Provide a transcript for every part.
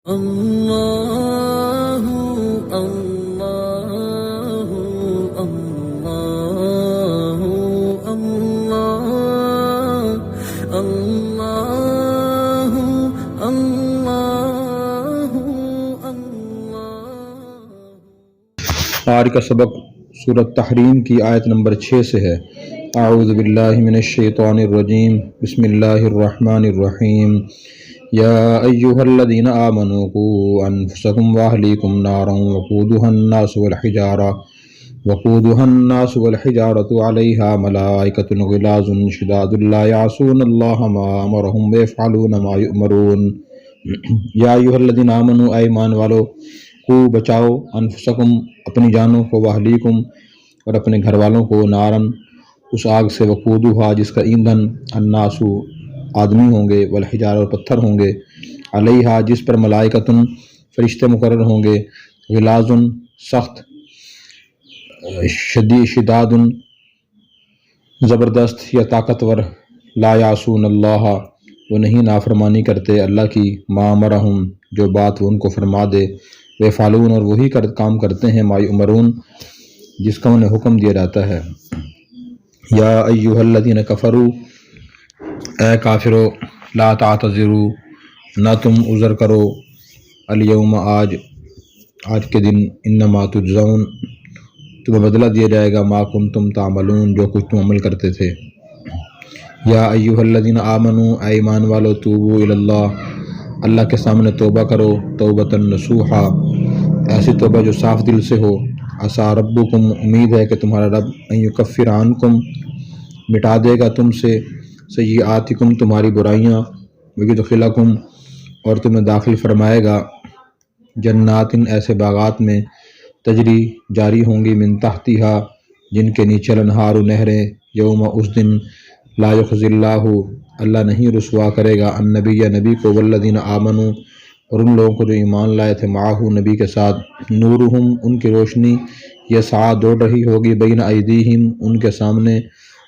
اللہ اللہ اللہ اللہ اللہ اللہ اللہ۔ آج کا سبق سورۃ تحریم کی آیت نمبر 6 سے ہے۔ اعوذ باللہ من الشیطان الرجیم، بسم اللہ الرحمن الرحیم۔ یا ایہا الذین آمنوا قوا انفسکم واہلیکم نارا وقودها الناس والحجارة علیہا ملائکۃ غلاظ شداد لا یعصون اللہ ما امرہم ویفعلون ما یؤمرون۔ یا ایہا الذین آمنوا، اے ایمان والو، کو بچاؤ، انفسکم اپنی جانوں کو، واہلیکم اور اپنے گھر والوں کو، نارن اس آگ سے، وقودھا جس کا ایندھن، الناس آدمی ہوں گے، والحجارہ اور پتھر ہوں گے، علیہا جس پر ملائکۃ فرشتے مقرر ہوں گے، غلاظ سخت، شداد زبردست یا طاقتور، لا یعصون اللہ وہ نہیں نافرمانی کرتے اللہ کی، ما امرہم جو بات وہ ان کو فرما دے، ویفعلون اور وہی کام کرتے ہیں، ما یؤمرون جس کا انہیں حکم دیا جاتا ہے۔ یا ایہا الذین کفروا، اے کافرو، لا تعتذروا نہ تم عذر کرو، الیوم آج کے دن، انما تجزون تمہیں بدلہ دیا جائے گا، ما کنتم تعملون جو کچھ تم عمل کرتے تھے۔ یا ایہا الذین آمنوا، اے ایمان والو، توبوا الی اللہ اللہ کے سامنے توبہ کرو، توبۃ نصوحا ایسی توبہ جو صاف دل سے ہو، عسیٰ ربکم امید ہے کہ تمہارا رب ان یکفر عنکم مٹا دے گا تم سے، سیئاتکم تمہاری برائیاں، ویدخلکم اور تمہیں داخل فرمائے گا، جنات ایسے باغات میں، تجری جاری ہوں گی، من تحتہا جن کے نیچے الانہار نہریں، یوم اس دن، لا یخزی اللہ اللہ نہیں رسوا کرے گا، النبی نبی کو، والذین آمنوا اور ان لوگوں کو جو ایمان لائے تھے، معاہو نبی کے ساتھ، نورہم ان کی روشنی، یسعیٰ دوڑ رہی ہوگی، بین ایدیہم ان کے سامنے،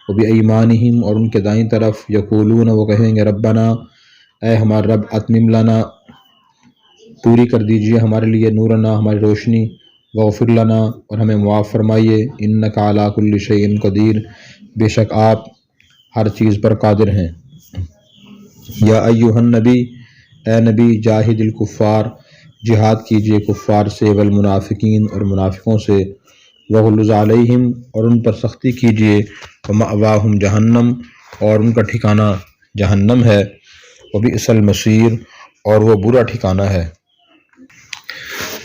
وبایمانہم اور ان کے دائیں طرف، یقولون وہ کہیں گے، ربنا اے ہمارا رب، اتمم لنا پوری کر دیجئے ہمارے لیے، نورنا ہماری روشنی، واغفر لنا اور ہمیں معاف فرمائیے، انک علی کل شیء قدیر بے شک آپ ہر چیز پر قادر ہیں۔ یا ایہا النبی، اے نبی، جاہد الکفار جہاد کیجئے کفار سے، والمنافقین اور منافقوں سے، وغلظ علیہم اور ان پر سختی کیجئے، ومأواہم جہنم اور ان کا ٹھکانہ جہنم ہے، وبئس المصیر اور وہ برا ٹھکانہ ہے۔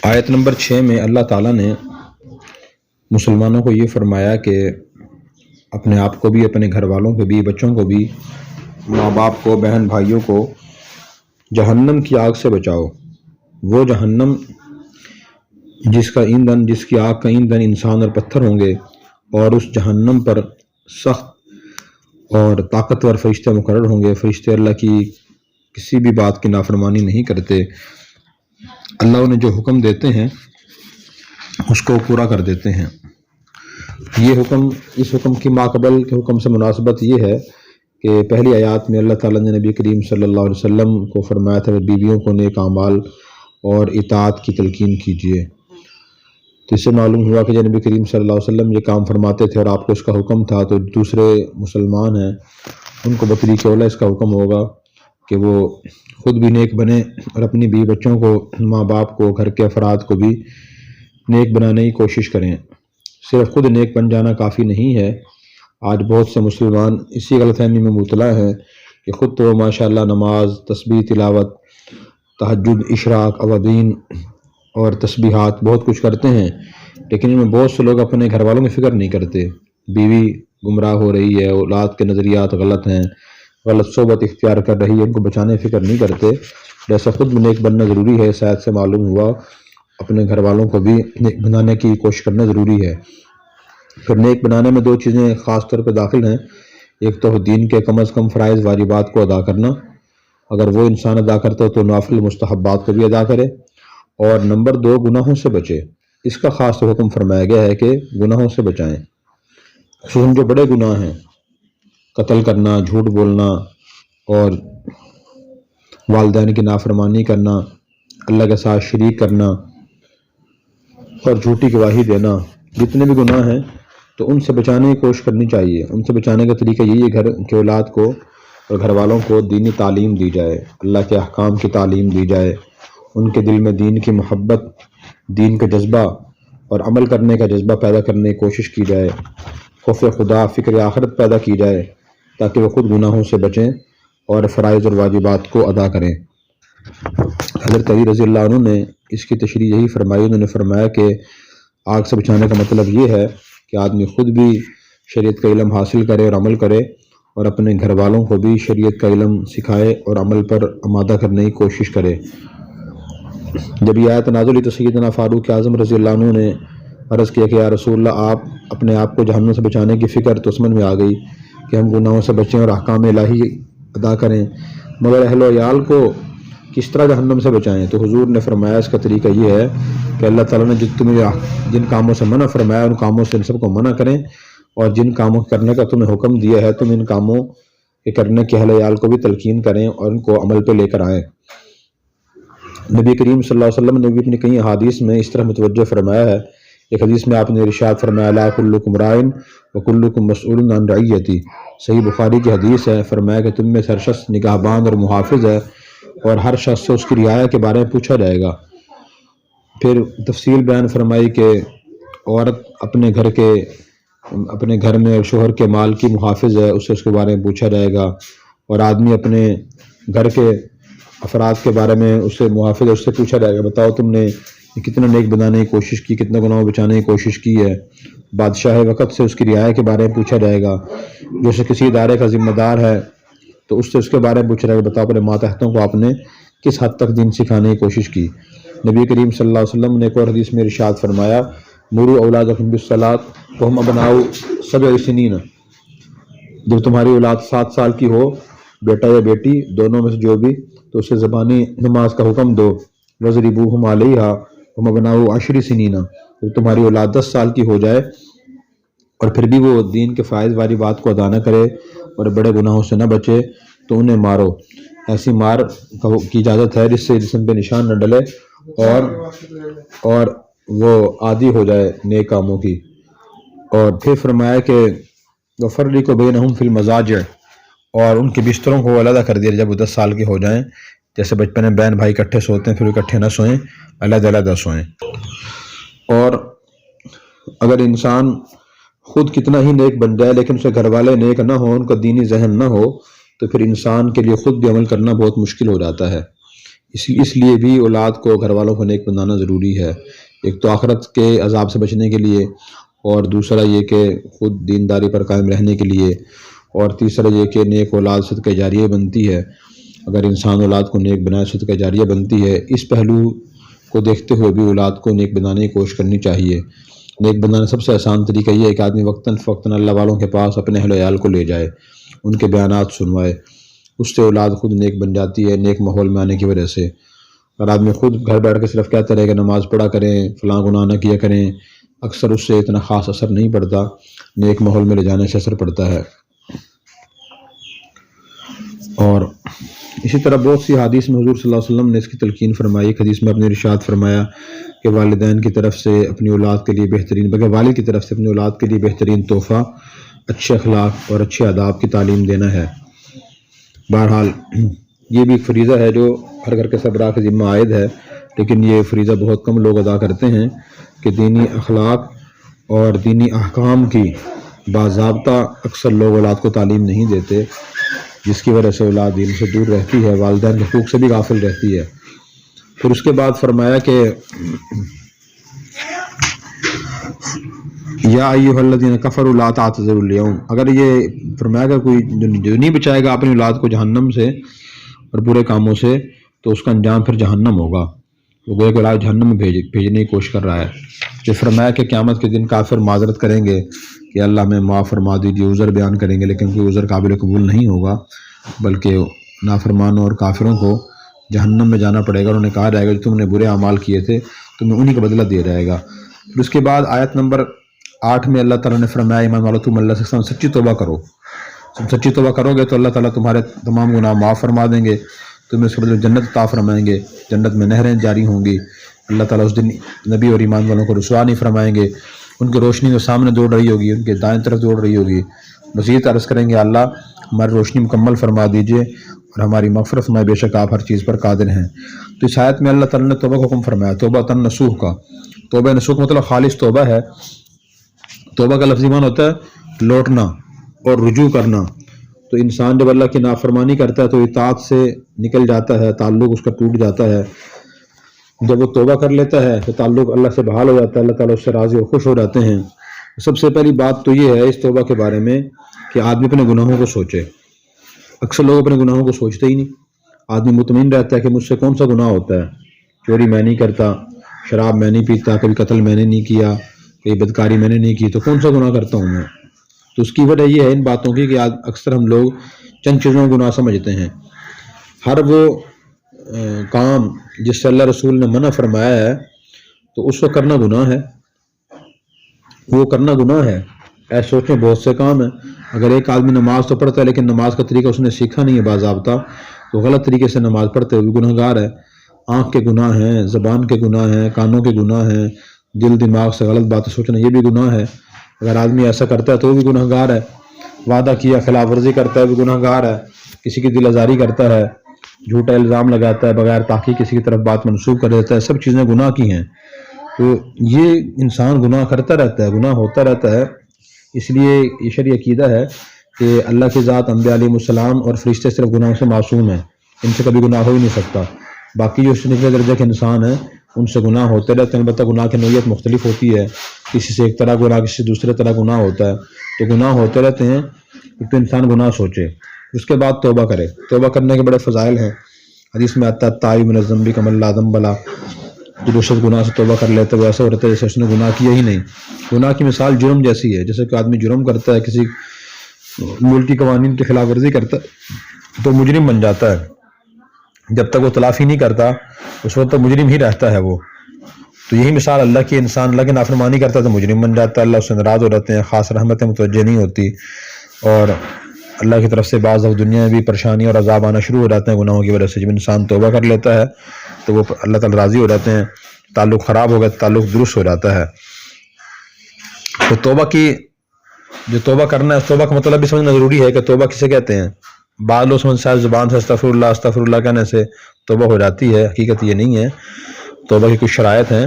آیت نمبر 6 میں اللہ تعالیٰ نے مسلمانوں کو یہ فرمایا کہ اپنے آپ کو بھی، اپنے گھر والوں کو بھی، بچوں کو بھی، ماں باپ کو، بہن بھائیوں کو جہنم کی آگ سے بچاؤ۔ وہ جہنم جس کی آگ کا ایندھن انسان اور پتھر ہوں گے، اور اس جہنم پر سخت اور طاقتور فرشتے مقرر ہوں گے۔ فرشتے اللہ کی کسی بھی بات کی نافرمانی نہیں کرتے، اللہ انہیں جو حکم دیتے ہیں اس کو پورا کر دیتے ہیں۔ اس حکم کی ماقبل کے حکم سے مناسبت یہ ہے کہ پہلی آیات میں اللہ تعالیٰ نے نبی کریم صلی اللہ علیہ وسلم کو فرمایا تھا کہ بیویوں کو نیک اعمال اور اطاعت کی تلقین کیجیے، تو اس سے معلوم ہوا کہ جب نبی کریم صلی اللہ علیہ وسلم یہ کام فرماتے تھے اور آپ کو اس کا حکم تھا، تو دوسرے مسلمان ہیں ان کو بطریق اولا اس کا حکم ہوگا کہ وہ خود بھی نیک بنیں اور اپنی بیوی بچوں کو، ماں باپ کو، گھر کے افراد کو بھی نیک بنانے کی کوشش کریں۔ صرف خود نیک بن جانا کافی نہیں ہے۔ آج بہت سے مسلمان اسی غلط فہمی میں مبتلا ہیں کہ خود تو ماشاءاللہ نماز، تسبیح، تلاوت، تہجد، اشراق، اوابین اور تسبیحات بہت کچھ کرتے ہیں، لیکن ان میں بہت سے لوگ اپنے گھر والوں کی فکر نہیں کرتے۔ بیوی گمراہ ہو رہی ہے، اولاد کے نظریات غلط ہیں، غلط صحبت اختیار کر رہی ہے، ان کو بچانے کی فکر نہیں کرتے۔ جیسا خود بھی نیک بننا ضروری ہے، شاید سے معلوم ہوا اپنے گھر والوں کو بھی نیک بنانے کی کوشش کرنا ضروری ہے۔ پھر نیک بنانے میں 2 چیزیں خاص طور پہ داخل ہیں، ایک تو دین کے کم از کم فرائض واجبات کو ادا کرنا، اگر وہ انسان ادا کرتا ہو تو نوافل مستحبات کو بھی ادا کرے، اور نمبر 2 گناہوں سے بچے۔ اس کا خاص حکم فرمایا گیا ہے کہ گناہوں سے بچائیں، خصوصاً جو بڑے گناہ ہیں، قتل کرنا، جھوٹ بولنا اور والدین کی نافرمانی کرنا، اللہ کے ساتھ شریک کرنا اور جھوٹی گواہی دینا، جتنے بھی گناہ ہیں تو ان سے بچانے کی کوشش کرنی چاہیے۔ ان سے بچانے کا طریقہ یہی ہے گھر کے اولاد کو اور گھر والوں کو دینی تعلیم دی جائے، اللہ کے احکام کی تعلیم دی جائے، ان کے دل میں دین کی محبت، دین کا جذبہ اور عمل کرنے کا جذبہ پیدا کرنے کی کوشش کی جائے، خوف خدا، فکر آخرت پیدا کی جائے تاکہ وہ خود گناہوں سے بچیں اور فرائض اور واجبات کو ادا کریں۔ حضرت علی رضی اللہ عنہ نے اس کی تشریح یہی فرمائی، انہوں نے فرمایا کہ آگ سے بچانے کا مطلب یہ ہے کہ آدمی خود بھی شریعت کا علم حاصل کرے اور عمل کرے اور اپنے گھر والوں کو بھی شریعت کا علم سکھائے اور عمل پر آمادہ کرنے کی کوشش کرے۔ جب یہ آیت نازل ہوئی تو سیدنا فاروق اعظم رضی اللہ عنہ نے عرض کیا کہ یا رسول اللہ، آپ اپنے آپ کو جہنم سے بچانے کی فکر تو سمجھ میں آ گئی کہ ہم گناہوں سے بچیں اور احکام الہی ادا کریں، مگر اہل و عیال کو کس طرح جہنم سے بچائیں؟ تو حضور نے فرمایا اس کا طریقہ یہ ہے کہ اللہ تعالیٰ نے جن کاموں سے منع فرمایا ان کاموں سے ان سب کو منع کریں، اور جن کاموں کرنے کا تمہیں حکم دیا ہے تم ان کاموں کے کرنے کے اہل عیال کو بھی تلقین کریں اور ان کو عمل پہ لے کر آئیں۔ نبی کریم صلی اللہ علیہ وسلم نے بھی اپنی کئی احادیث میں اس طرح متوجہ فرمایا ہے۔ ایک حدیث میں آپ نے ارشاد فرمایا لا کلکم رائن وکلکم مسئول عن رعیتی، صحیح بخاری کی حدیث ہے، فرمایا کہ تم میں سے ہر شخص نگہبان اور محافظ ہے اور ہر شخص سے اس کی رعایا کے بارے میں پوچھا جائے گا۔ پھر تفصیل بیان فرمائی کہ عورت اپنے گھر میں اور شوہر کے مال کی محافظ ہے، اس کے بارے میں پوچھا جائے گا، اور آدمی اپنے گھر کے افراد کے بارے میں اس سے محافظ ہے، اس سے پوچھا جائے گا بتاؤ تم نے کتنا نیک بنانے کی کوشش کی، کتنا گناہوں بچانے کی کوشش کی ہے۔ بادشاہ وقت سے اس کی رعایا کے بارے میں پوچھا جائے گا، جیسے کسی ادارے کا ذمہ دار ہے تو اس سے اس کے بارے میں پوچھا جائے گا بتاؤ اپنے ماتحتوں کو آپ نے کس حد تک دین سکھانے کی کوشش کی۔ نبی کریم صلی اللہ علیہ وسلم نے ایک اور حدیث میں ارشاد فرمایا مروا اولادکم بالصلاۃ وہم ابناء 7 سنین، جب تمہاری اولاد 7 سال کی ہو، بیٹا یا بیٹی دونوں میں سے جو بھی، تو اسے زبانی نماز کا حکم دو، وضربوہم علیہا وہم ابناء 10 سنین، جب تمہاری اولاد 10 سال کی ہو جائے اور پھر بھی وہ دین کے فرائض والی بات کو ادا نہ کرے اور بڑے گناہوں سے نہ بچے تو انہیں مارو۔ ایسی مار کی اجازت ہے جس سے جسم پہ نشان نہ ڈلے اور وہ عادی ہو جائے نیک کاموں کی۔ اور پھر فرمایا کہ وفرقوا بینہم فی المضاجع، اور ان کے بستروں کو علیحدہ کر دیا جب وہ 10 سال کے ہو جائیں، جیسے بچپن میں بہن بھائی اکٹھے سوتے ہیں پھر اکٹھے نہ سوئیں، علیحدہ علیحدہ سوئیں۔ اور اگر انسان خود کتنا ہی نیک بن جائے لیکن اسے گھر والے نیک نہ ہوں، ان کا دینی ذہن نہ ہو، تو پھر انسان کے لیے خود بھی عمل کرنا بہت مشکل ہو جاتا ہے۔ اس لیے بھی اولاد کو گھر والوں کو نیک بنانا ضروری ہے، ایک تو آخرت کے عذاب سے بچنے کے لیے، اور دوسرا یہ کہ خود دینداری پر قائم رہنے کے لیے، اور تیسرا یہ کہ نیک اولاد صدقہ جاریہ بنتی ہے۔ اگر انسان اولاد کو نیک بنائے صدقہ جاریہ بنتی ہے۔ اس پہلو کو دیکھتے ہوئے بھی اولاد کو نیک بنانے کی کوشش کرنی چاہیے۔ نیک بنانا سب سے آسان طریقہ یہ ہے کہ آدمی وقتاً فوقتاً اللہ والوں کے پاس اپنے اہل و عیال کو لے جائے، ان کے بیانات سنوائے، اس سے اولاد خود نیک بن جاتی ہے نیک ماحول میں آنے کی وجہ سے۔ اور آدمی خود گھر بیٹھ کے صرف کہتا رہے کہ نماز پڑھا کریں، فلاں گناہ نہ کیا کریں، اکثر اس سے اتنا خاص اثر نہیں پڑتا، نیک ماحول میں لے جانے سے اثر پڑتا ہے۔ اور اسی طرح بہت سی حدیث میں حضور صلی اللہ علیہ وسلم نے اس کی تلقین فرمائی۔ ایک حدیث میں اپنے ارشاد فرمایا کہ والدین کی طرف سے اپنی اولاد کے لیے بہترین، بلکہ والد کی طرف سے اپنی اولاد کے لیے بہترین تحفہ اچھے اخلاق اور اچھے آداب کی تعلیم دینا ہے۔ بہرحال یہ بھی ایک فریضہ ہے جو ہر گھر کے سربراہ کے ذمہ عائد ہے، لیکن یہ فریضہ بہت کم لوگ ادا کرتے ہیں کہ دینی اخلاق اور دینی احکام کی باضابطہ اکثر لوگ اولاد کو تعلیم نہیں دیتے، جس کی وجہ سے اولاد دین سے دور رہتی ہے، والدین کے حقوق سے بھی غافل رہتی ہے۔ پھر اس کے بعد فرمایا کہ یا ایھا الذین کفروا لا تعتذروا اليوم، اگر یہ فرمایا کہ کوئی جو نہیں بچائے گا اپنی اولاد کو جہنم سے اور برے کاموں سے تو اس کا انجام پھر جہنم ہوگا، وہ گویا کہ اولاد جہنم میں بھیجنے کی کوشش کر رہا ہے۔ جو فرمایا کہ قیامت کے دن کافر معذرت کریں گے کہ اللہ میں معاف فرما دیجیے، عذر بیان کریں گے، لیکن کوئی عذر قابل قبول نہیں ہوگا، بلکہ نافرمانوں اور کافروں کو جہنم میں جانا پڑے گا، اور انہیں کہا جائے گا جو تم نے برے اعمال کیے تھے تمہیں انہی کا بدلہ دیا جائے گا۔ پھر اس کے بعد آیت نمبر 8 میں اللہ تعالیٰ نے فرمایا ایمان والو تم اللہ سے سچی توبہ کرو، تم سچی توبہ کرو گے تو اللہ تعالیٰ تمہارے تمام گناہ معاف فرما دیں گے، تمہیں اس کے بدلے جنت عطا فرمائیں گے، جنت میں نہریں جاری ہوں گی۔ اللہ تعالیٰ اس دن نبی اور ایمان والوں کو رسوا نہیں فرمائیں گے، ان کی روشنی کے سامنے دوڑ رہی ہوگی، ان کے دائیں طرف دوڑ رہی ہوگی۔ مزید عرض کریں گے اللہ ہماری روشنی مکمل فرما دیجئے اور ہماری مغفرت فرمائے، بے شک آپ ہر چیز پر قادر ہیں۔ تو اس آیت میں اللہ تعالیٰ نے توبہ کا حکم فرمایا، توبہ تن نصوح کا۔ توبہ نصوح کا مطلب خالص توبہ ہے۔ توبہ کا لفظی معنی ہوتا ہے لوٹنا اور رجوع کرنا۔ تو انسان جب اللہ کی نافرمانی کرتا ہے تو اطاعت سے نکل جاتا ہے، تعلق اس کا ٹوٹ جاتا ہے۔ جب وہ توبہ کر لیتا ہے تو تعلق اللہ سے بحال ہو جاتا ہے، اللہ تعالیٰ اس سے راضی اور خوش ہو جاتے ہیں۔ سب سے پہلی بات تو یہ ہے اس توبہ کے بارے میں کہ آدمی اپنے گناہوں کو سوچے۔ اکثر لوگ اپنے گناہوں کو سوچتے ہی نہیں۔ آدمی مطمئن رہتا ہے کہ مجھ سے کون سا گناہ ہوتا ہے، چوری میں نہیں کرتا، شراب میں نہیں پیتا، کبھی قتل میں نے نہیں کیا، کوئی بدکاری میں نے نہیں کی، تو کون سا گناہ کرتا ہوں میں۔ تو اس کی وجہ یہ ہے ان باتوں کی کہ اکثر ہم لوگ چند چیزوں کو گناہ سمجھتے ہیں۔ ہر وہ کام جس سے اللہ رسول نے منع فرمایا ہے تو اس کو کرنا گناہ ہے، وہ کرنا گناہ ہے۔ ایسے سوچیں بہت سے کام ہیں، اگر ایک آدمی نماز تو پڑھتا ہے لیکن نماز کا طریقہ اس نے سیکھا نہیں ہے باضابطہ، تو غلط طریقے سے نماز پڑھتے ہوئے گناہ گار ہے۔ آنکھ کے گناہ ہیں، زبان کے گناہ ہیں، کانوں کے گناہ ہیں، دل دماغ سے غلط باتیں سوچنا یہ بھی گناہ ہے۔ اگر آدمی ایسا کرتا ہے تو وہ بھی گناہ گار ہے۔ وعدہ کیا خلاف ورزی کرتا ہے وہ بھی گناہ گار ہے۔ کسی کی دل آزاری کرتا ہے، جھوٹا الزام لگاتا ہے، بغیر تحقیق کسی کی طرف بات منسوب کر دیتا ہے، سب چیزیں گناہ کی ہیں۔ تو یہ انسان گناہ کرتا رہتا ہے، گناہ ہوتا رہتا ہے۔ اس لیے یہ شرعی عقیدہ ہے کہ اللہ کی ذات انبیاء علیہ السلام اور فرشتے صرف گناہوں سے معصوم ہیں، ان سے کبھی گناہ ہو ہی نہیں سکتا۔ باقی جو نچلے درجے کے انسان ہیں ان سے گناہ ہوتے رہتے ہیں، البتہ گناہ کی نوعیت مختلف ہوتی ہے، کسی سے ایک طرح گناہ، کسی سے دوسرے طرح گناہ ہوتا ہے، تو گناہ ہوتے رہتے ہیں۔ ایک تو انسان گناہ سوچے، اس کے بعد توبہ کرے۔ توبہ کرنے کے بڑے فضائل ہیں، حدیث میں آتا ہے تائب من الذنب کمن لا ذنب لہ، جو شخص گناہ سے توبہ کر لیتا ہے وہ ایسا ہو رہتا ہے جیسے اس نے گناہ کیا ہی نہیں۔ گناہ کی مثال جرم جیسی ہے، جیسے کہ آدمی جرم کرتا ہے، کسی ملکی قوانین کی خلاف ورزی کرتا ہے تو مجرم بن جاتا ہے۔ جب تک وہ تلافی نہیں کرتا اس وقت تک مجرم ہی رہتا ہے وہ۔ تو یہی مثال اللہ کی، انسان اللہ کی نافرمانی کرتا ہے تو مجرم بن جاتا ہے، اللہ اس سے ناراض ہو جاتے ہیں، خاص رحمتیں متوجہ نہیں ہوتی، اور اللہ کی طرف سے بعض دنیا میں بھی پریشانی اور عذاب آنا شروع ہو جاتے ہیں گناہوں کی وجہ سے۔ جب انسان توبہ کر لیتا ہے تو وہ اللہ تعالیٰ راضی ہو جاتے ہیں، تعلق خراب ہو گیا، تعلق درست ہو جاتا ہے۔ تو توبہ کی جو توبہ کرنا ہے، توبہ کا مطلب بھی سمجھنا ضروری ہے کہ توبہ کسے کہتے ہیں۔ بعض لوگ سمجھ صاحب زبان سے استغفر اللہ کہنے سے توبہ ہو جاتی ہے، حقیقت یہ نہیں ہے۔ توبہ کی کچھ شرائط ہیں۔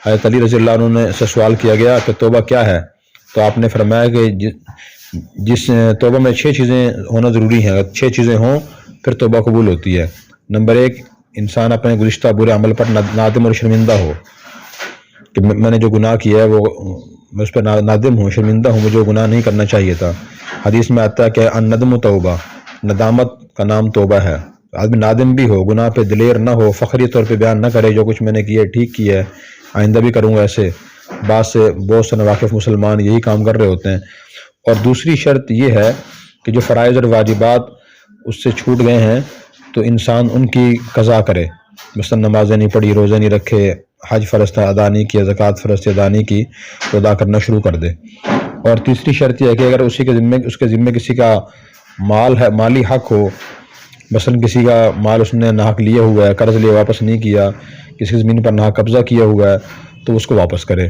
حضرت علی رضی اللہ عنہ نے سے سوال کیا گیا کہ توبہ کیا ہے، تو آپ نے فرمایا کہ جس توبہ میں 6 چیزیں ہونا ضروری ہیں، اگر 6 چیزیں ہوں پھر توبہ قبول ہوتی ہے۔ نمبر 1، انسان اپنے گزشتہ برے عمل پر نادم اور شرمندہ ہو، کہ میں نے جو گناہ کیا ہے وہ میں اس پہ نادم ہوں، شرمندہ ہوں، مجھے وہ گناہ نہیں کرنا چاہیے تھا۔ حدیث میں آتا ہے کہ الندم توبہ، ندامت کا نام توبہ ہے۔ آدمی نادم بھی ہو، گناہ پہ دلیر نہ ہو، فخری طور پہ بیان نہ کرے جو کچھ میں نے کیا ہے ٹھیک کیا ہے، آئندہ بھی کروں گا ایسے۔ بہت سے ناواقف مسلمان یہی کام کر رہے ہوتے ہیں۔ اور دوسری شرط یہ ہے کہ جو فرائض اور واجبات اس سے چھوٹ گئے ہیں تو انسان ان کی قضا کرے، مثلا نمازیں نہیں پڑھی، روزے نہیں رکھے، حج فرض تھا ادا نہیں کیا، زکوٰۃ فرض تھی ادا نہیں کی تو ادا کرنا شروع کر دے۔ اور تیسری شرط یہ ہے کہ اگر اس کے ذمے کسی کا مال ہے، مالی حق ہو، مثلا کسی کا مال اس نے ناحق لیا ہوا ہے، قرض لیا واپس نہیں کیا، کسی کی زمین پر ناحق قبضہ کیا ہوا ہے تو اس کو واپس کرے۔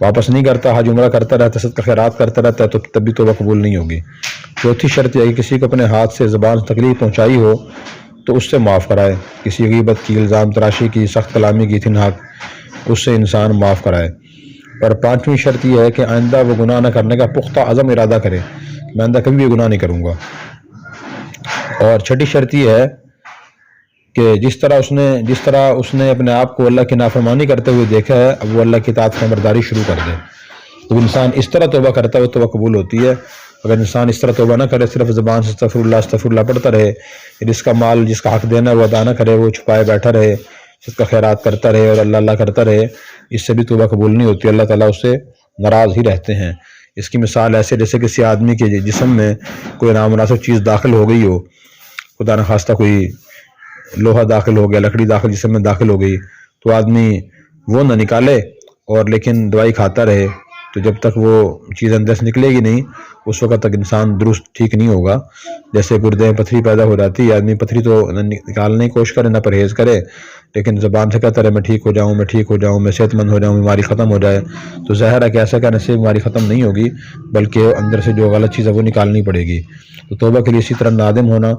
واپس نہیں کرتا، حج عمرہ کرتا رہتا ہے، صدقہ خیرات کرتا رہتا ہے تو تب بھی توبہ قبول نہیں ہوگی۔ چوتھی شرط یہ ہے کہ کسی کو اپنے ہاتھ سے زبان سے تکلیف پہنچائی ہو تو اس سے معاف کرائے، کسی غیبت کی، الزام تراشی کی، سخت کلامی کی تھی ناحق، اس سے انسان معاف کرائے۔ اور پانچویں شرط یہ ہے کہ آئندہ وہ گناہ نہ کرنے کا پختہ عزم ارادہ کرے، میں آئندہ کبھی بھی گناہ نہیں کروں گا۔ اور چھٹی شرط یہ ہے کہ جس طرح اس نے اپنے آپ کو اللہ کی نافرمانی کرتے ہوئے دیکھا ہے، اب وہ اللہ کی اطاعت فرمانبرداری شروع کر دے۔ تو انسان اس طرح توبہ کرتا ہے وہ توبہ قبول ہوتی ہے۔ اگر انسان اس طرح توبہ نہ کرے، صرف زبان سے استغفر اللہ پڑھتا رہے، جس کا مال جس کا حق دینا ہے وہ ادا نہ کرے، وہ چھپائے بیٹھا رہے، اس کا خیرات کرتا رہے اور اللہ کرتا رہے، اس سے بھی توبہ قبول نہیں ہوتی، اللہ تعالیٰ اس سے ناراض ہی رہتے ہیں۔ اس کی مثال ایسے جیسے کسی آدمی کے جسم میں کوئی نامناسب چیز داخل ہو گئی ہو، خدا نخواستہ کوئی لوہا داخل ہو گیا، لکڑی جسم میں داخل ہو گئی، تو آدمی وہ نہ نکالے اور لیکن دوائی کھاتا رہے، تو تو جب تک وہ چیز اندر سے نکلے گی نہیں اس وقت تک انسان درست ٹھیک نہیں ہوگا. جیسے گردے میں پتھری پیدا ہو جاتی ہے، آدمی پتھری تو نکالنے کی کوشش کرے، نہ پرہیز کرے، لیکن زبان سے کہتا رہے میں ٹھیک ہو جاؤں، میں ٹھیک ہو جاؤں، میں صحت مند ہو جاؤں، بیماری ختم ہو جائے، تو ظاہر ہے کہ ایسا کرنے سے بیماری ختم نہیں ہوگی، بلکہ اندر سے جو غلط چیز ہے وہ نکالنی پڑے گی. تو توبہ کے لیے اسی طرح نادم ہونا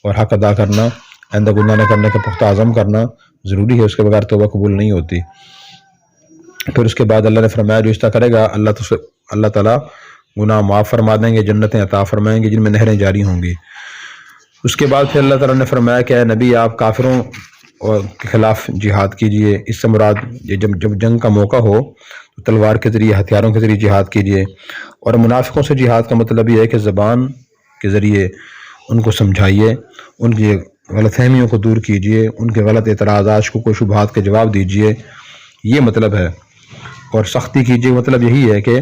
اور حق ادا کرنا، آئندہ گناہ نہ کرنے کا پختہ عزم کرنا ضروری ہے. اس کے بغیر توبہ قبول نہیں ہوتی. پھر اس کے بعد اللہ نے فرمایا جو اس طرح کرے گا اللہ تعالیٰ گناہ معاف فرما دیں گے، جنتیں عطا فرمائیں گے جن میں نہریں جاری ہوں گی. اس کے بعد پھر اللہ تعالیٰ نے فرمایا کہ اے نبی آپ کافروں کے خلاف جہاد کیجئے. اس سے مراد جب جنگ کا موقع ہو تو تلوار کے ذریعے، ہتھیاروں کے ذریعے جہاد کیجئے. اور منافقوں سے جہاد کا مطلب یہ ہے کہ زبان کے ذریعے ان کو سمجھائیے، ان کی غلط فہمیوں کو دور کیجئے، ان کے غلط اعتراضات کو شبہات کے جواب دیجئے، یہ مطلب ہے. اور سختی کیجئے مطلب یہی ہے کہ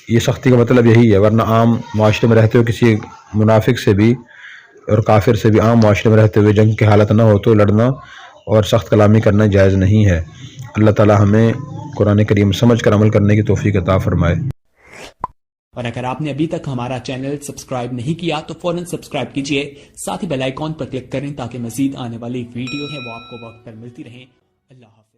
یہ سختی کا مطلب یہی ہے، ورنہ عام معاشرے میں رہتے ہوئے کسی منافق سے بھی اور کافر سے بھی عام معاشرے میں رہتے ہوئے جنگ کی حالت نہ ہو تو لڑنا اور سخت کلامی کرنا جائز نہیں ہے. اللہ تعالی ہمیں قرآن کریم سمجھ کر عمل کرنے کی توفیق عطا فرمائے. اور اگر آپ نے ابھی تک ہمارا چینل سبسکرائب نہیں کیا تو فوراً سبسکرائب کیجئے، ساتھ ہی بیل آئیکن پر کلک کریں تاکہ مزید آنے والی ویڈیو ہے وہ آپ کو وقت پر ملتی رہیں. اللہ حافظ.